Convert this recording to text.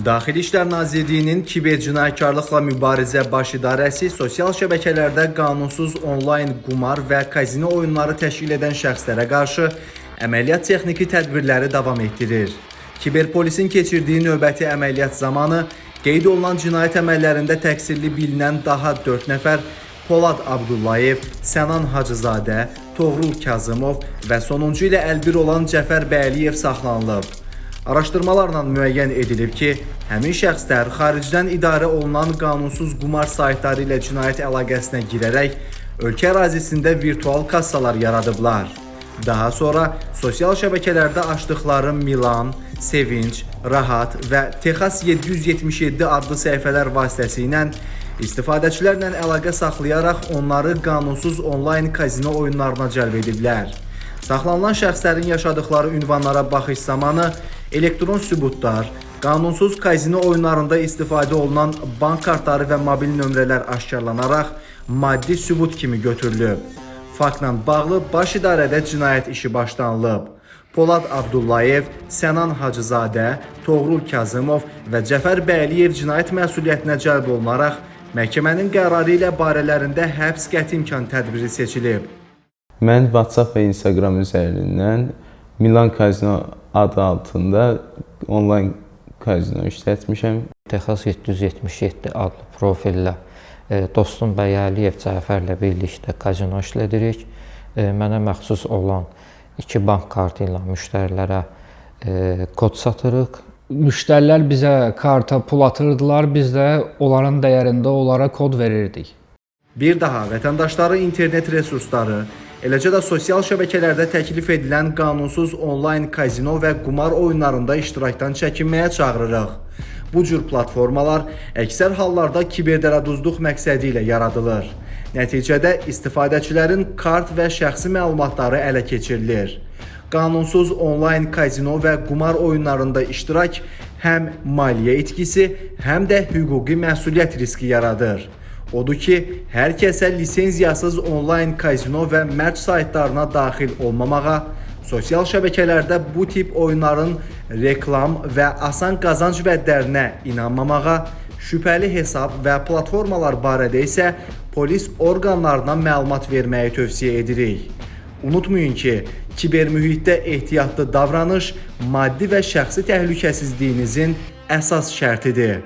Daxili İşlər Nazirliyinin kibercinayətkarlıqla mübarizə baş idarəsi sosial şəbəkələrdə qanunsuz onlayn qumar və kazino oyunları təşkil edən şəxslərə qarşı əməliyyat texniki tədbirləri davam etdirir. Kiberpolisin keçirdiyi növbəti əməliyyat zamanı qeyd olunan cinayət əməllərində təqsirli bilinən daha 4 nəfər Polad Abdullayev, Sənan Hacızadə, Toğrul Kazımov və sonuncu ilə əlbir olan Cəfər Bəyliyev saxlanılıb. Araşdırmalarla müəyyən edilib ki, həmin şəxslər xaricdən idarə olunan qanunsuz qumar saytları ilə cinayət əlaqəsinə girərək ölkə ərazisində virtual kassalar yaradıblar. Daha sonra sosial şəbəkələrdə açdıqları Milan, Sevinç, Rahat və Texas 777 adlı səhifələr vasitəsilə istifadəçilərlə əlaqə saxlayaraq onları qanunsuz onlayn kazino oyunlarına cəlb ediblər. Saxlanılan şəxslərin yaşadıkları ünvanlara baxış zamanı elektron sübutlar, qanunsuz kazino oyunlarında istifadə olunan bank kartları və mobil nömrələr aşkarlanaraq maddi sübut kimi götürülüb. Faktla bağlı baş idarədə cinayət işi başlanılıb. Polad Abdullayev, Sənan Hacızadə, Toğrul Kazımov və Cəfər Bəyliyev cinayət məsuliyyətinə cəlb olunaraq məhkəmənin qərarı ilə barələrində həbs qəti imkan tədbiri seçilib. Mən WhatsApp və Instagram üzərindən Milan Kazino adı altında onlayn kazino işlətmişəm. Texas 777 adlı profillə dostum Bəyliyev Cəfərlə birlikdə kazino işlədirik. Mənə məxsus olan 2 bank kartı ilə müştərilərə kod satırıq. Müştərilər bizə karta pul atırdılar, biz də onların dəyərində onlara kod verirdik. Bir daha vətəndaşları internet resursları, eləcə də sosial şəbəkələrdə təklif edilən qanunsuz onlayn kazino və qumar oyunlarında iştirakdan çəkinməyə çağırırıq. Bu cür platformalar əksər hallarda kiberdələduzluq məqsədi ilə yaradılır. Nəticədə istifadəçilərin kart və şəxsi məlumatları ələ keçirilir. Qanunsuz onlayn kazino və qumar oyunlarında iştirak həm maliyyə itkisi, həm də hüquqi məsuliyyət riski yaradır. Odur ki, hər kəsə lisenziyasız onlayn kazino və mərc saytlarına daxil olmamağa, sosial şəbəkələrdə bu tip oyunların reklam və asan qazanc vədlərinə inanmamağa, şübhəli hesab və platformalar barədə isə polis orqanlarına məlumat verməyi tövsiyə edirik. Unutmayın ki, kiber mühitdə ehtiyatlı davranış maddi və şəxsi təhlükəsizliyinizin əsas şərtidir.